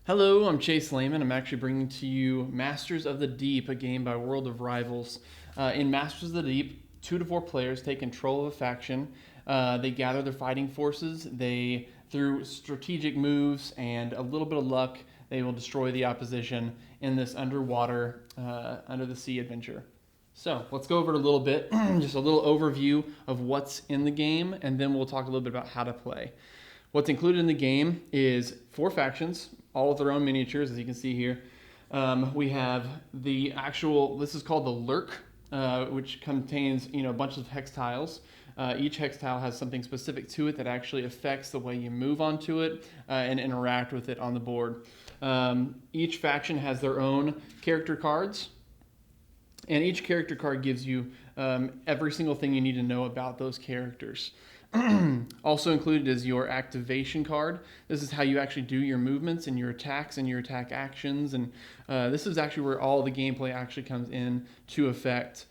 Hello, I'm Chase Lehman. I'm actually bringing to you Masters of the Deep, a game by World of Rivals. In Masters of the Deep, 2 to 4 players take control of a faction. They gather their fighting forces. Through strategic moves and a little bit of luck, they will destroy the opposition in this underwater, under the sea adventure. So let's go over it a little bit, just a little overview of what's in the game, and then we'll talk a little bit about how to play. What's included in the game is 4 factions, all with their own miniatures, as you can see here. We have this is called the Lurk, which contains a bunch of hex tiles. Each hex tile has something specific to it that actually affects the way you move onto it and interact with it on the board. Each faction has their own character cards, and each character card gives you every single thing you need to know about those characters. Also included is your activation card. This is how you actually do your movements and your attacks and your attack actions, and this is actually where all the gameplay actually comes in to effect.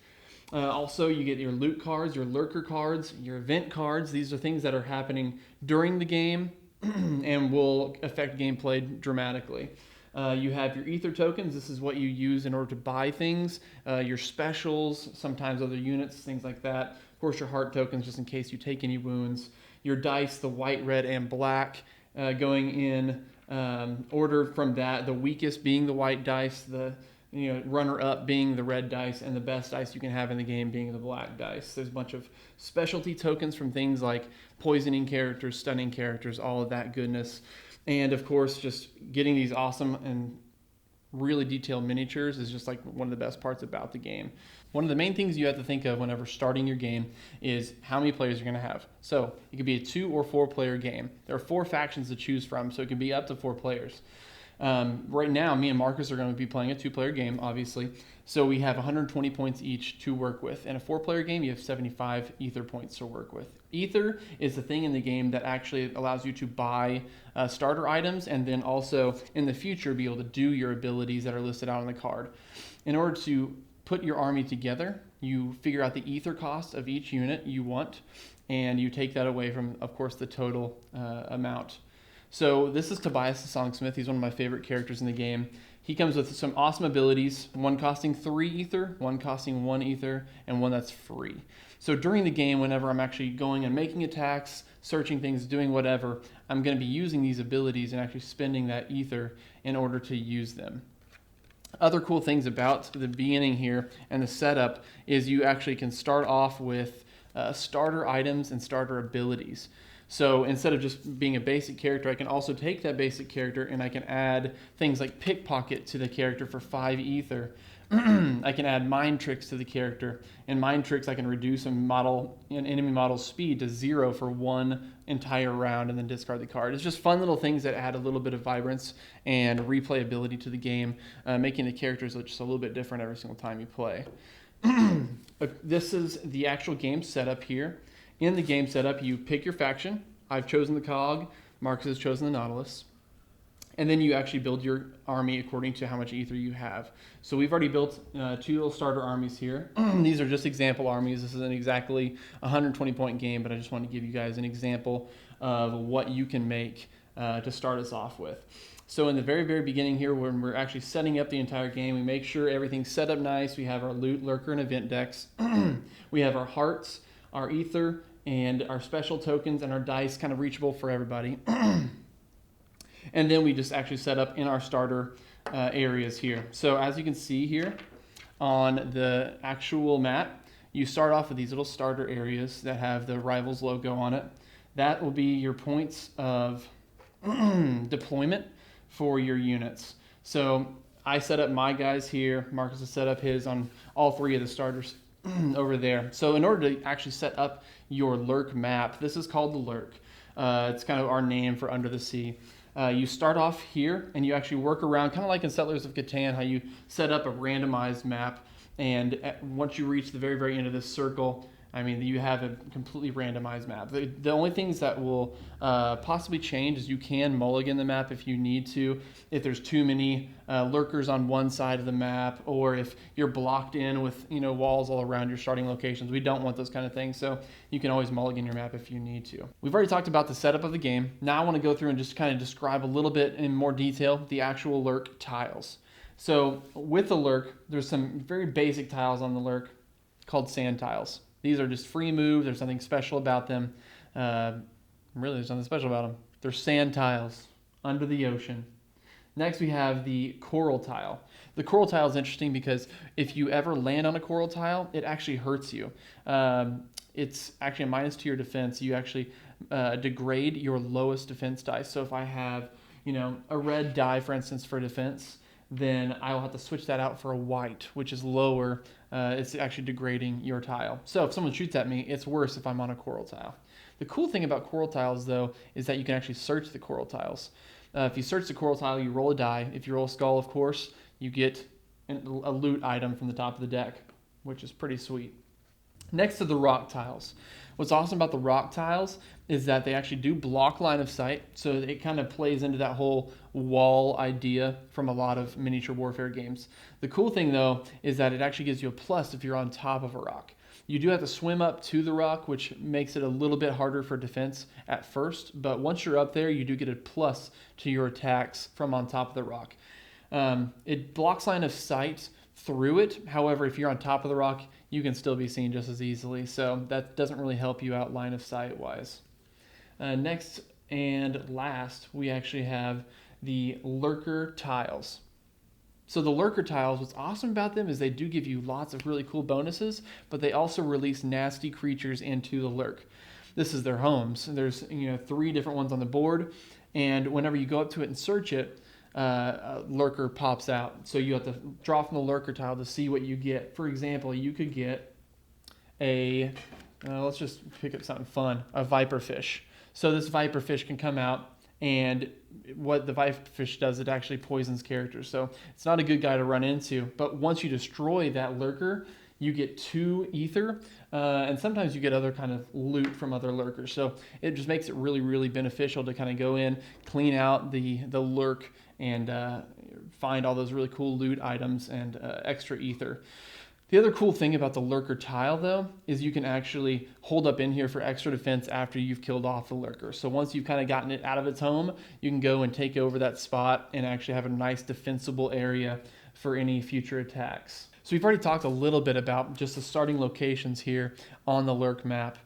Also, you get your loot cards, your lurker cards, your event cards. These are things that are happening during the game and will affect gameplay dramatically. You have your ether tokens. This is what you use in order to buy things. Your specials, sometimes other units, things like that. Of course, your heart tokens, just in case you take any wounds. Your dice, the white, red, and black, going in order from that. The weakest being the white dice, the runner-up being the red dice, and the best dice you can have in the game being the black dice. There's a bunch of specialty tokens from things like poisoning characters, stunning characters, all of that goodness. And of course, just getting these awesome and really detailed miniatures is just like one of the best parts about the game. One of the main things you have to think of whenever starting your game is how many players you're going to have. So it could be a 2 or 4 player game. There are 4 factions to choose from, so it can be up to 4 players. Right now, me and Marcus are going to be playing a 2-player game, obviously. So we have 120 points each to work with. In a 4-player game, you have 75 ether points to work with. Ether is the thing in the game that actually allows you to buy starter items and then also in the future be able to do your abilities that are listed out on the card. In order to put your army together, you figure out the ether cost of each unit you want, and you take that away from, of course, the total amount. So this is Tobias the Songsmith. He's one of my favorite characters in the game. He comes with some awesome abilities, one costing 3 ether, one costing 1 ether, and one that's free. So during the game, whenever I'm actually going and making attacks, searching things, doing whatever, I'm going to be using these abilities and actually spending that ether in order to use them. Other cool things about the beginning here and the setup is you actually can start off with starter items and starter abilities. So instead of just being a basic character, I can also take that basic character and I can add things like pickpocket to the character for 5 ether. I can add mind tricks to the character. In mind tricks, I can reduce an enemy model's speed to 0 for 1 entire round and then discard the card. It's just fun little things that add a little bit of vibrance and replayability to the game, making the characters look just a little bit different every single time you play. This is the actual game setup here. In the game setup, you pick your faction. I've chosen the Cog. Marcus has chosen the Nautilus. And then you actually build your army according to how much ether you have. So we've already built 2 little starter armies here. These are just example armies. This isn't exactly a 120-point game, but I just want to give you guys an example of what you can make to start us off with. So in the very, very beginning here, when we're actually setting up the entire game, we make sure everything's set up nice. We have our loot, lurker, and event decks. We have our hearts, our ether, and our special tokens and our dice kind of reachable for everybody. And then we just actually set up in our starter areas here. So as you can see here on the actual map, you start off with these little starter areas that have the Rivals logo on it. That will be your points of deployment for your units. So I set up my guys here. Marcus has set up his on all 3 of the starters over there. So in order to actually set up your lurk map, this is called the lurk. It's kind of our name for under the sea. You start off here and you actually work around, kind of like in Settlers of Catan, how you set up a randomized map, and once you reach the very, very end of this circle, I mean, you have a completely randomized map. The only things that will possibly change is you can mulligan the map if you need to, if there's too many lurkers on one side of the map, or if you're blocked in with walls all around your starting locations. We don't want those kind of things, so you can always mulligan your map if you need to. We've already talked about the setup of the game. Now I want to go through and just kind of describe a little bit in more detail the actual lurk tiles. So with the lurk, there's some very basic tiles on the lurk called sand tiles. These are just free move. There's nothing special about them. Really, there's nothing special about them. They're sand tiles under the ocean. Next, we have the coral tile. The coral tile is interesting because if you ever land on a coral tile, it actually hurts you. It's actually a minus to your defense. You actually degrade your lowest defense die. So if I have, a red die, for instance, for defense, then I will have to switch that out for a white, which is lower. It's actually degrading your tile. So if someone shoots at me, it's worse if I'm on a coral tile. The cool thing about coral tiles, though, is that you can actually search the coral tiles. If you search the coral tile, you roll a die. If you roll a skull, of course, you get a loot item from the top of the deck, which is pretty sweet. Next to the rock tiles. What's awesome about the rock tiles is that they actually do block line of sight, so it kind of plays into that whole wall idea from a lot of miniature warfare games. The cool thing, though, is that it actually gives you a plus if you're on top of a rock. You do have to swim up to the rock, which makes it a little bit harder for defense at first, but once you're up there, you do get a plus to your attacks from on top of the rock. It blocks line of sight through it. However, if you're on top of the rock, you can still be seen just as easily. So that doesn't really help you out line of sight wise. Next and last, we actually have the lurker tiles. So the lurker tiles, what's awesome about them is they do give you lots of really cool bonuses, but they also release nasty creatures into the lurk. This is their homes. There's 3 different ones on the board, and whenever you go up to it and search it, a lurker pops out. So you have to draw from the lurker tile to see what you get. For example, you could get let's just pick up something fun, a viperfish. So this viperfish can come out, and what the viperfish does, it actually poisons characters. So it's not a good guy to run into, but once you destroy that lurker, you get 2 ether, and sometimes you get other kind of loot from other lurkers. So it just makes it really, really beneficial to kind of go in, clean out the lurk, and find all those really cool loot items and extra ether. The other cool thing about the lurker tile, though, is you can actually hold up in here for extra defense after you've killed off the lurker. So once you've kind of gotten it out of its home, you can go and take over that spot and actually have a nice defensible area for any future attacks. So we've already talked a little bit about just the starting locations here on the lurk map.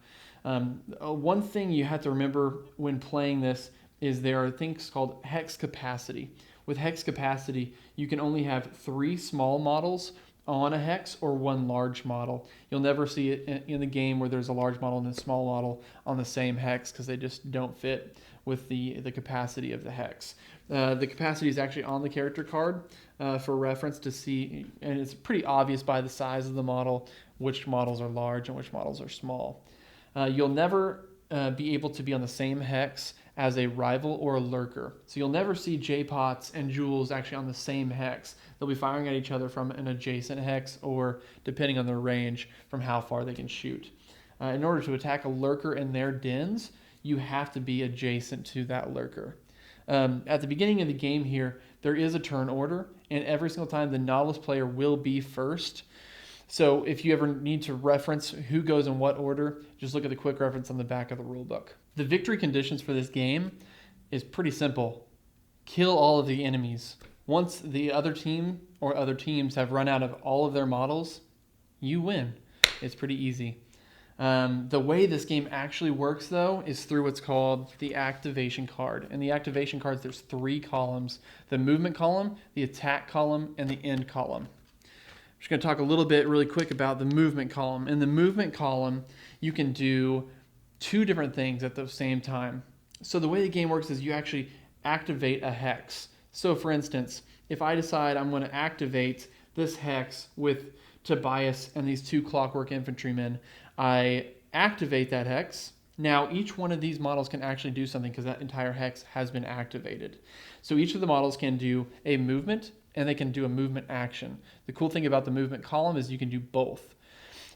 One thing you have to remember when playing this is there are things called hex capacity. With hex capacity, you can only have 3 small models on a hex or 1 large model. You'll never see it in the game where there's a large model and a small model on the same hex because they just don't fit with the capacity of the hex. The capacity is actually on the character card for reference to see, and it's pretty obvious by the size of the model which models are large and which models are small. You'll never be able to be on the same hex as a rival or a lurker. So you'll never see J-Pots and Jules actually on the same hex. They'll be firing at each other from an adjacent hex, or depending on their range, from how far they can shoot. In order to attack a lurker in their dens, you have to be adjacent to that lurker. At the beginning of the game here, there is a turn order, and every single time the Nautilus player will be first. So if you ever need to reference who goes in what order, just look at the quick reference on the back of the rulebook. The victory conditions for this game is pretty simple. Kill all of the enemies. Once the other team or other teams have run out of all of their models, you win. It's pretty easy. The way this game actually works, though, is through what's called the activation card. And the activation cards, there's 3 columns: the movement column, the attack column, and the end column. I'm just going to talk a little bit really quick about the movement column. In the movement column, you can do 2 different things at the same time. So the way the game works is you actually activate a hex. So for instance, if I decide I'm going to activate this hex with Tobias and these 2 Clockwork Infantrymen, I activate that hex. Now each one of these models can actually do something because that entire hex has been activated. So each of the models can do a movement and they can do a movement action. The cool thing about the movement column is you can do both.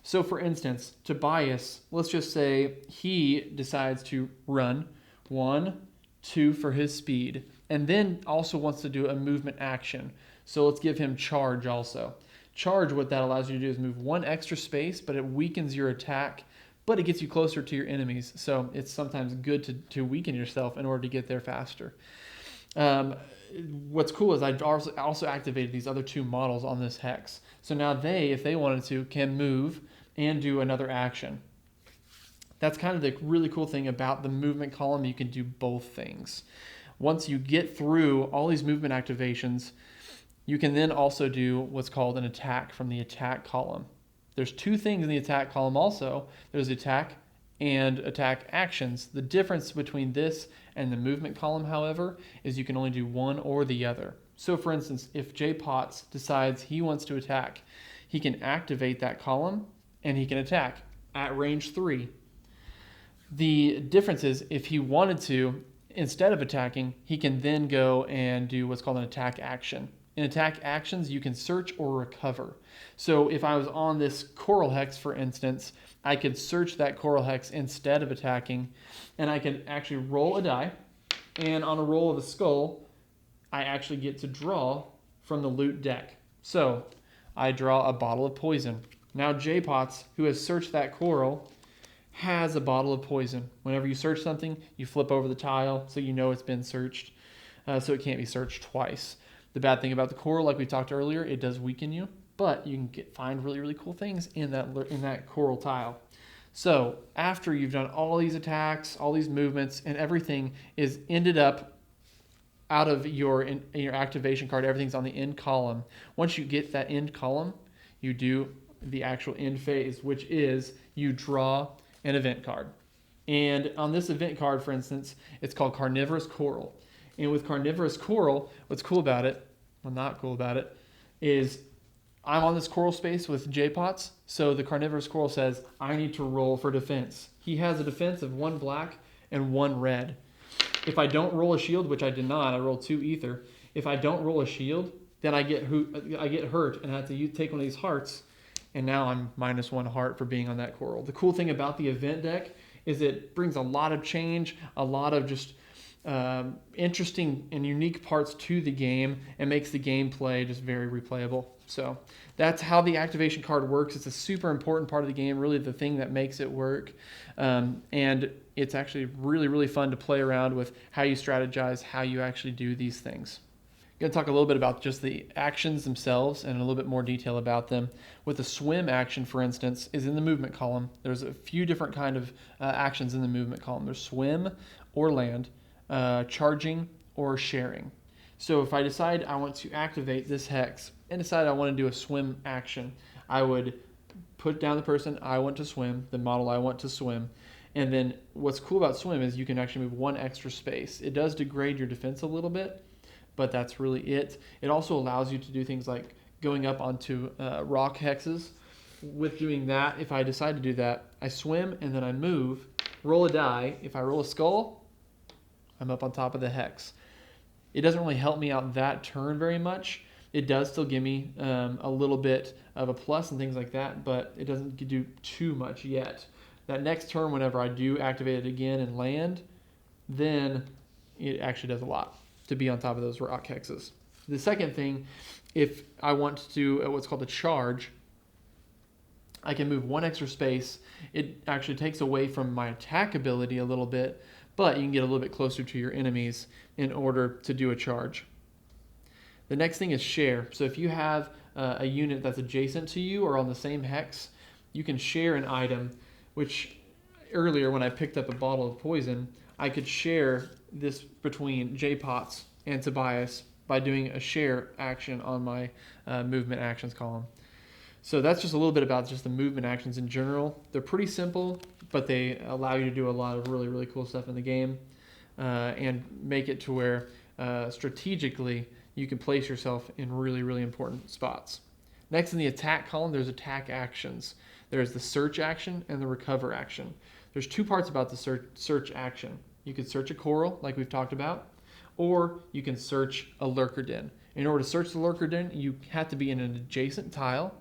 So for instance, Tobias, let's just say he decides to run 1, 2 for his speed, and then also wants to do a movement action. So let's give him charge also. Charge, what that allows you to do is move 1 extra space, but it weakens your attack, but it gets you closer to your enemies. So it's sometimes good to weaken yourself in order to get there faster. What's cool is I also activated these other 2 models on this hex. So now they, if they wanted to, can move and do another action. That's kind of the really cool thing about the movement column. You can do both things. Once you get through all these movement activations, you can then also do what's called an attack from the attack column. There's 2 things in the attack column also. There's attack and attack actions. The difference between this and the movement column, however, is you can only do one or the other. So for instance, if J Potts decides he wants to attack, he can activate that column and he can attack at range 3. The difference is if he wanted to, instead of attacking, he can then go and do what's called an attack action. In attack actions, you can search or recover. So if I was on this coral hex, for instance, I could search that coral hex instead of attacking, and I could actually roll a die, and on a roll of a skull, I actually get to draw from the loot deck. So I draw a bottle of poison. Now J Potts, who has searched that coral, has a bottle of poison. Whenever you search something, you flip over the tile so you know it's been searched, so it can't be searched twice. The bad thing about the coral, like we talked earlier, it does weaken you, but you can find really, really cool things in that coral tile. So after you've done all these attacks, all these movements, and everything is ended up out of your activation card, everything's on the end column. Once you get that end column, you do the actual end phase, which is you draw an event card. And on this event card, for instance, it's called Carnivorous Coral. And with Carnivorous Coral, what's cool about it, well, not cool about it, is I'm on this coral space with J Potts, so the Carnivorous Coral says, I need to roll for defense. He has a defense of 1 black and 1 red. If I don't roll a shield, which I did not, I rolled 2 ether. If I don't roll a shield, then I get hurt and I have to take one of these hearts, and now I'm -1 heart for being on that coral. The cool thing about the event deck is it brings a lot of change, a lot of just interesting and unique parts to the game, and makes the gameplay just very replayable. So that's how the activation card works. It's a super important part of the game, really the thing that makes it work. And it's actually really, really fun to play around with how you strategize, how you actually do these things. I'm going to talk a little bit about just the actions themselves and a little bit more detail about them. With the swim action, for instance, is in the movement column. There's a few different kind of actions in the movement column. There's swim or land, charging or sharing. So if I decide I want to activate this hex and decide I want to do a swim action, I would put down the person I want to swim, the model I want to swim, and then what's cool about swim is you can actually move 1 extra space. It does degrade your defense a little bit, but that's really it. It also allows you to do things like going up onto rock hexes. With doing that, if I decide to do that, I swim and then I move, roll a die. If I roll a skull, I'm up on top of the hex. It doesn't really help me out that turn very much. It does still give me a little bit of a plus and things like that, but it doesn't do too much yet. That next turn, whenever I do activate it again and land, then it actually does a lot to be on top of those rock hexes. The second thing, if I want to do what's called a charge, I can move 1 extra space. It actually takes away from my attack ability a little bit, but you can get a little bit closer to your enemies in order to do a charge. The next thing is share. So if you have a unit that's adjacent to you or on the same hex, you can share an item, which earlier when I picked up a bottle of poison, I could share this between J Potts and Tobias by doing a share action on my movement actions column. So that's just a little bit about just the movement actions in general. They're pretty simple, but they allow you to do a lot of really, really cool stuff in the game and make it to where strategically you can place yourself in really, really important spots. Next in the attack column, there's attack actions. There's the search action and the recover action. There's 2 parts about the search action. You could search a coral, like we've talked about, or you can search a lurker den. In order to search the lurker den, you have to be in an adjacent tile.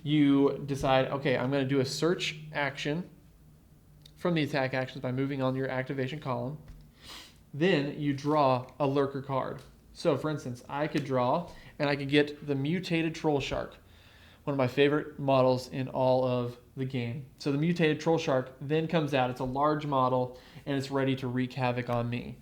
you decide, okay, I'm going to do a search action from the attack actions by moving on your activation column. Then you draw a lurker card. So for instance, I could draw and I could get the mutated troll shark, one of my favorite models in all of the game. So the mutated troll shark then comes out. It's a large model and it's ready to wreak havoc on me.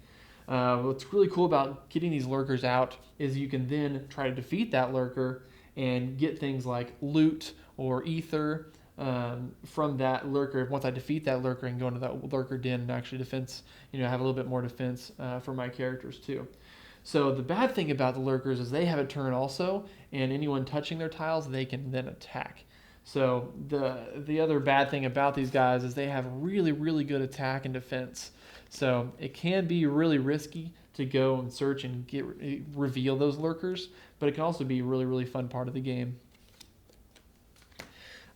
What's really cool about getting these lurkers out is you can then try to defeat that lurker and get things like loot or ether from that lurker. Once I defeat that lurker, I can go into that lurker den and actually have a little bit more defense for my characters too. So the bad thing about the lurkers is they have a turn also, and anyone touching their tiles, they can then attack. So the other bad thing about these guys is they have really, really good attack and defense. So it can be really risky to go and search and reveal those lurkers, but it can also be a really, really fun part of the game.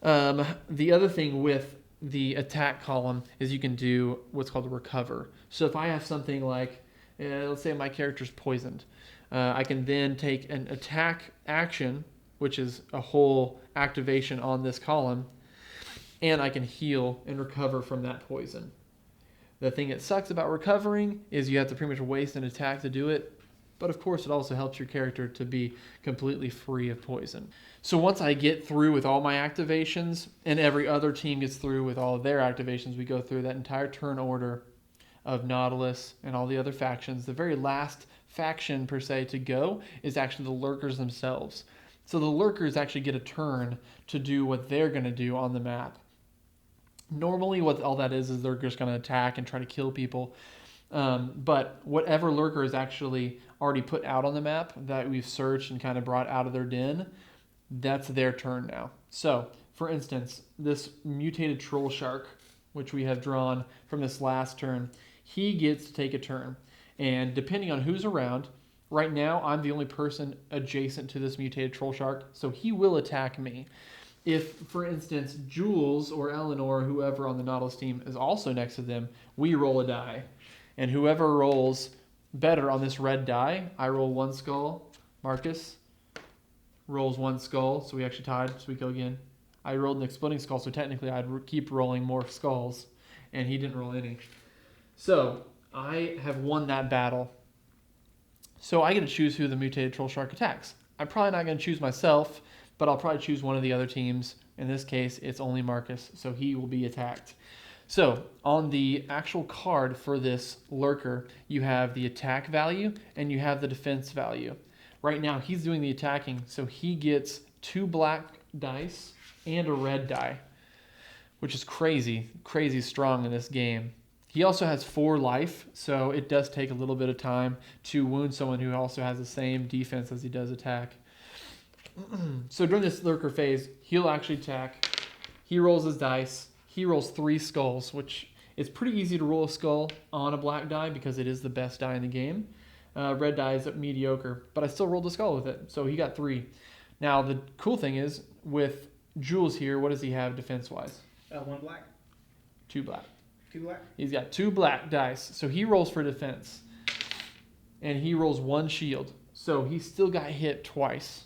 The other thing with the attack column is you can do what's called a recover. So if I have something like, let's say my character's poisoned, I can then take an attack action, which is a whole activation on this column, and I can heal and recover from that poison. The thing that sucks about recovering is you have to pretty much waste an attack to do it, but of course it also helps your character to be completely free of poison. So once I get through with all my activations, and every other team gets through with all of their activations, we go through that entire turn order of Nautilus and all the other factions. The very last faction per se to go is actually the lurkers themselves. So the lurkers actually get a turn to do what they're going to do on the map. Normally what all that is they're just going to attack and try to kill people. But whatever lurker is actually already put out on the map that we've searched and kind of brought out of their den, that's their turn now. So, for instance, this mutated troll shark, which we have drawn from this last turn, he gets to take a turn. And depending on who's around, right now I'm the only person adjacent to this mutated troll shark, so he will attack me. If, for instance, Jules or Eleanor, whoever on the Nautilus team is also next to them, we roll a die. And whoever rolls better on this red die, I roll one skull, Marcus rolls one skull, so we actually tied, so we go again. I rolled an exploding skull, so technically I'd keep rolling more skulls, and he didn't roll any. So I have won that battle. So I get to choose who the mutated troll shark attacks. I'm probably not going to choose myself, but I'll probably choose one of the other teams. In this case, it's only Marcus, so he will be attacked. So on the actual card for this lurker, you have the attack value and you have the defense value. Right now, he's doing the attacking, so he gets 2 black dice and a red die, which is crazy strong in this game. He also has 4 life, so it does take a little bit of time to wound someone who also has the same defense as he does attack. So during this lurker phase, he'll actually attack. He rolls his dice. He rolls 3 skulls, which is pretty easy to roll a skull on a black die because it is the best die in the game. Red die is mediocre, but I still rolled a skull with it, so he got 3. Now, the cool thing is, with Jules here, what does he have defense-wise? 1 black. 2 black. 2 black? He's got 2 black dice, so he rolls for defense. And he rolls 1 shield, so he still got hit twice.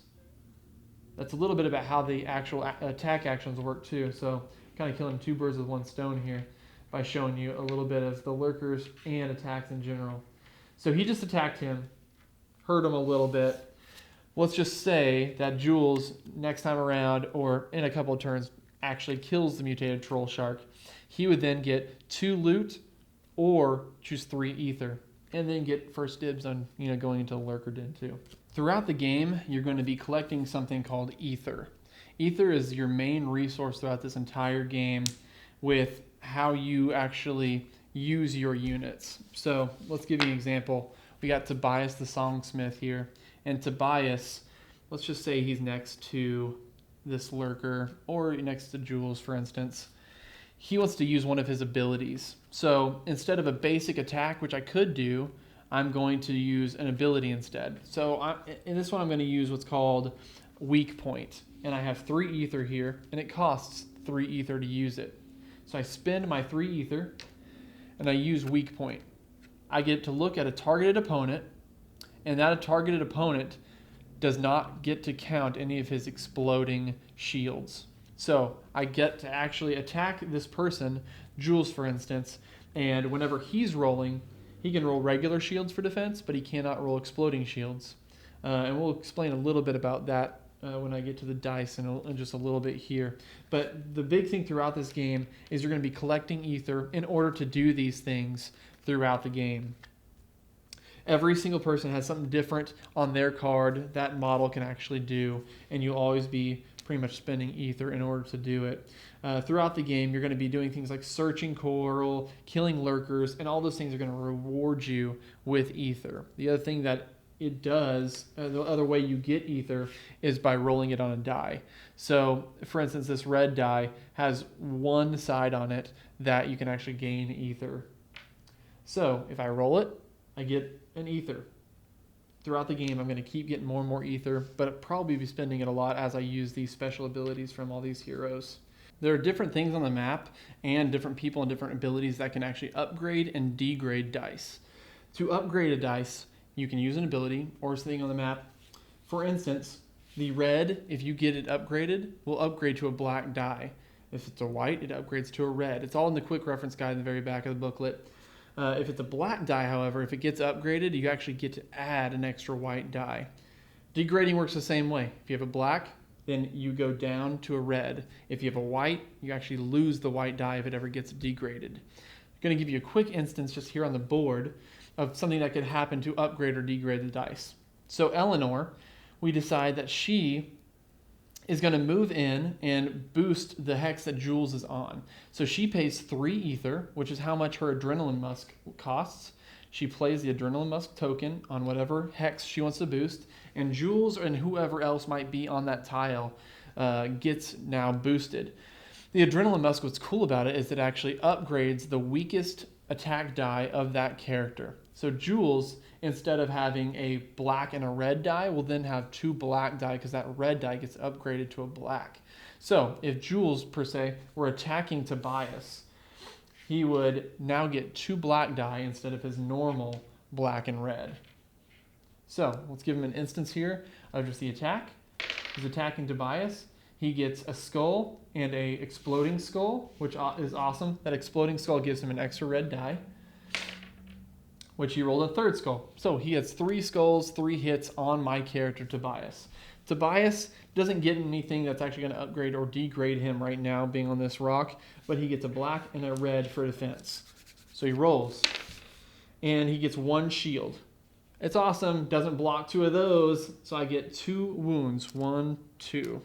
That's a little bit about how the actual attack actions work too, so kind of killing 2 birds with 1 stone here by showing you a little bit of the lurkers and attacks in general. So he just attacked him, hurt him a little bit. Let's just say that Jules, next time around, or in a couple of turns, actually kills the mutated troll shark. He would then get 2 loot or choose 3 ether, and then get first dibs on going into the lurker den too. Throughout the game, you're going to be collecting something called ether. Ether is your main resource throughout this entire game with how you actually use your units. So let's give you an example. We got Tobias the Songsmith here, and Tobias, let's just say he's next to this lurker or next to Jules, for instance. He wants to use one of his abilities. So instead of a basic attack, which I could do, I'm going to use an ability instead. So in this one, I'm going to use what's called Weak Point. And I have 3 ether here, and it costs 3 ether to use it. So I spend my 3 ether, and I use Weak Point. I get to look at a targeted opponent, and that targeted opponent does not get to count any of his exploding shields. So I get to actually attack this person, Jules for instance, and whenever he's rolling, he can roll regular shields for defense, but he cannot roll exploding shields. And we'll explain a little bit about that when I get to the dice in just a little bit here. But the big thing throughout this game is you're going to be collecting ether in order to do these things throughout the game. Every single person has something different on their card that model can actually do, and you'll always be pretty much spending ether in order to do it. Throughout the game, you're going to be doing things like searching coral, killing lurkers, and all those things are going to reward you with ether. The other thing that it does, the other way you get ether is by rolling it on a die. So, for instance, this red die has one side on it that you can actually gain ether. So, if I roll it, I get an ether. Throughout the game, I'm going to keep getting more and more ether, but I'll probably be spending it a lot as I use these special abilities from all these heroes. There are different things on the map and different people and different abilities that can actually upgrade and degrade dice. To upgrade a dice, you can use an ability or something on the map. For instance, the red, if you get it upgraded, will upgrade to a black die. If it's a white, it upgrades to a red. It's all in the quick reference guide in the very back of the booklet. If it's a black die, however, if it gets upgraded, you actually get to add an extra white die. Degrading works the same way. If you have a black, then you go down to a red. If you have a white, you actually lose the white die if it ever gets degraded. I'm going to give you a quick instance just here on the board of something that could happen to upgrade or degrade the dice. So Eleanor, we decide that she is going to move in and boost the hex that Jules is on. So she pays 3 ether, which is how much her Adrenaline Musk costs. She plays the Adrenaline Musk token on whatever hex she wants to boost, and Jules and whoever else might be on that tile gets now boosted. The Adrenaline Musk, what's cool about it is it actually upgrades the weakest attack die of that character. So Jules, instead of having a black and a red die, will then have 2 black die because that red die gets upgraded to a black. So if Jules, per se, were attacking Tobias, he would now get 2 black die instead of his normal black and red. So let's give him an instance here of just the attack. He's attacking Tobias. He gets a skull and a exploding skull, which is awesome. That exploding skull gives him an extra red die, which he rolled a 3rd skull. So he has 3 skulls, 3 hits on my character, Tobias. Tobias doesn't get anything that's actually going to upgrade or degrade him right now being on this rock, but he gets a black and a red for defense. So he rolls, and he gets 1 shield. It's awesome, doesn't block 2 of those, so I get 2 wounds, 1, 2.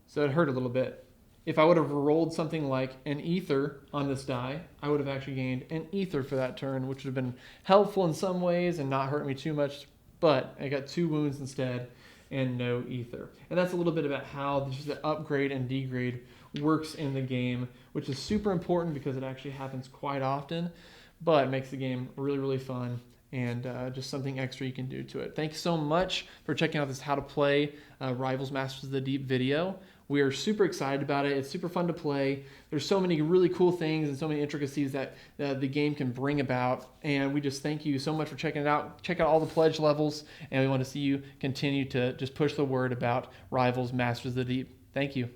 So it hurt a little bit. If I would have rolled something like an ether on this die, I would have actually gained an ether for that turn, which would have been helpful in some ways and not hurt me too much, but I got 2 wounds instead and no ether. And that's a little bit about how the upgrade and degrade works in the game, which is super important because it actually happens quite often, but it makes the game really, really fun and just something extra you can do to it. Thanks so much for checking out this How to Play Rivals Masters of the Deep video. We are super excited about it. It's super fun to play. There's so many really cool things and so many intricacies that the game can bring about. And we just thank you so much for checking it out. Check out all the pledge levels, and we want to see you continue to just push the word about Rivals Masters of the Deep. Thank you.